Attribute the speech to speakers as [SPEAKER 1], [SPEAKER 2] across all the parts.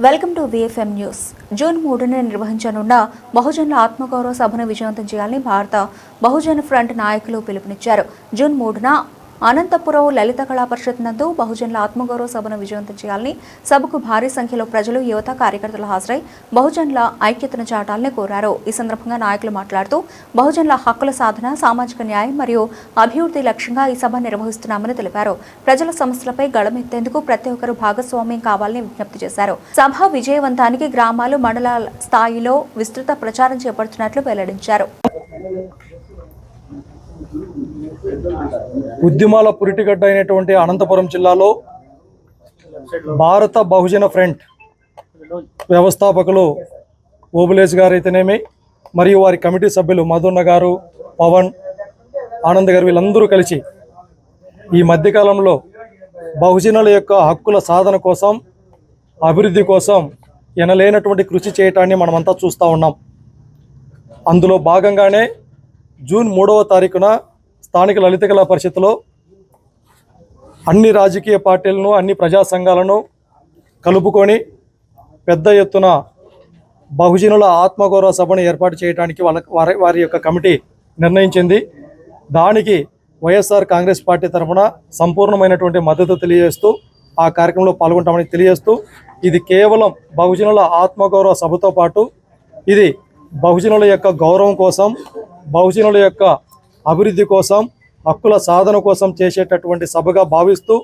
[SPEAKER 1] Welcome to VFM news. June 3న నిర్వహించనున్న బహుజనుల ఆత్మగౌరవ సభను విజయవంతం చేయాలని భారత బహుజన ఫ్రంట్ నాయకులు పిలుపునిచ్చారు. జూన్ 3న అనంతపురం లలిత కళా పరిషత్ నందు బహుజనుల ఆత్మగౌరవ సభను విజయవంతం చేయాలని సభకు భారీ సంఖ్యలో ప్రజలు, యువత, కార్యకర్తలు హాజరై బహుజనుల ఐక్యతను చాటాలని కోరారు. ఈ సందర్భంగా నాయకులు మాట్లాడుతూ బహుజనుల హక్కుల సాధన, సామాజిక న్యాయం మరియు అభివృద్ధి లక్ష్యంగా ఈ సభ నిర్వహిస్తున్నామని తెలిపారు. ప్రజల సమస్యలపై గళమెత్తేందుకు ప్రతి ఒక్కరూ భాగస్వామ్యం కావాలని విజ్ఞప్తి చేశారు. సభ విజయవంతానికి గ్రామాలు, మండలాల స్థాయిలో విస్తృత ప్రచారం చేపడుతున్నట్లు వెల్లడించారు.
[SPEAKER 2] ఉద్యమాల పురిటిగడ్డ అయినటువంటి అనంతపురం జిల్లాలో భారత బహుజన ఫ్రంట్ వ్యవస్థాపకులు ఓబులేష్ గారు అయితేనేమి, మరియు వారి కమిటీ సభ్యులు మధున్న గారు, పవన్, ఆనంద్ గారు వీళ్ళందరూ కలిసి ఈ మధ్యకాలంలో బహుజనుల యొక్క హక్కుల సాధన కోసం, అభివృద్ధి కోసం ఎనలేనటువంటి కృషి చేయటాన్ని మనమంతా చూస్తూ ఉన్నాం. అందులో భాగంగానే జూన్ 3వ తారీఖున స్థానిక లలిత కళా పరిషత్తులో అన్ని రాజకీయ పార్టీలను, అన్ని ప్రజా సంఘాలను కలుపుకొని పెద్ద ఎత్తున బహుజనుల ఆత్మగౌరవ సభను ఏర్పాటు చేయడానికి వారి యొక్క కమిటీ నిర్ణయించింది. దానికి వైఎస్ఆర్ కాంగ్రెస్ పార్టీ తరఫున సంపూర్ణమైనటువంటి మద్దతు తెలియజేస్తూ ఆ కార్యక్రమంలో పాల్గొంటామని తెలియజేస్తూ, ఇది కేవలం బహుజనుల ఆత్మగౌరవ సభతో పాటు ఇది బహుజనుల యొక్క గౌరవం కోసం, బహుజనుల యొక్క అభివృద్ధి కోసం, హక్కుల సాధన కోసం చేసేటటువంటి సభగా భావిస్తూ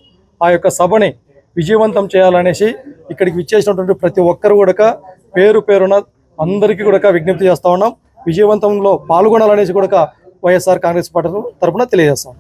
[SPEAKER 2] ఆ యొక్క సభని విజయవంతం చేయాలనేసి ఇక్కడికి విచ్చేసినటువంటి ప్రతి ఒక్కరు కూడా పేరు పేరున అందరికీ కూడా విజ్ఞప్తి చేస్తూ ఉన్నాం. విజయవంతంలో పాల్గొనాలనేసి కూడా వైఎస్ఆర్ కాంగ్రెస్ పార్టీ తరఫున తెలియజేస్తాం.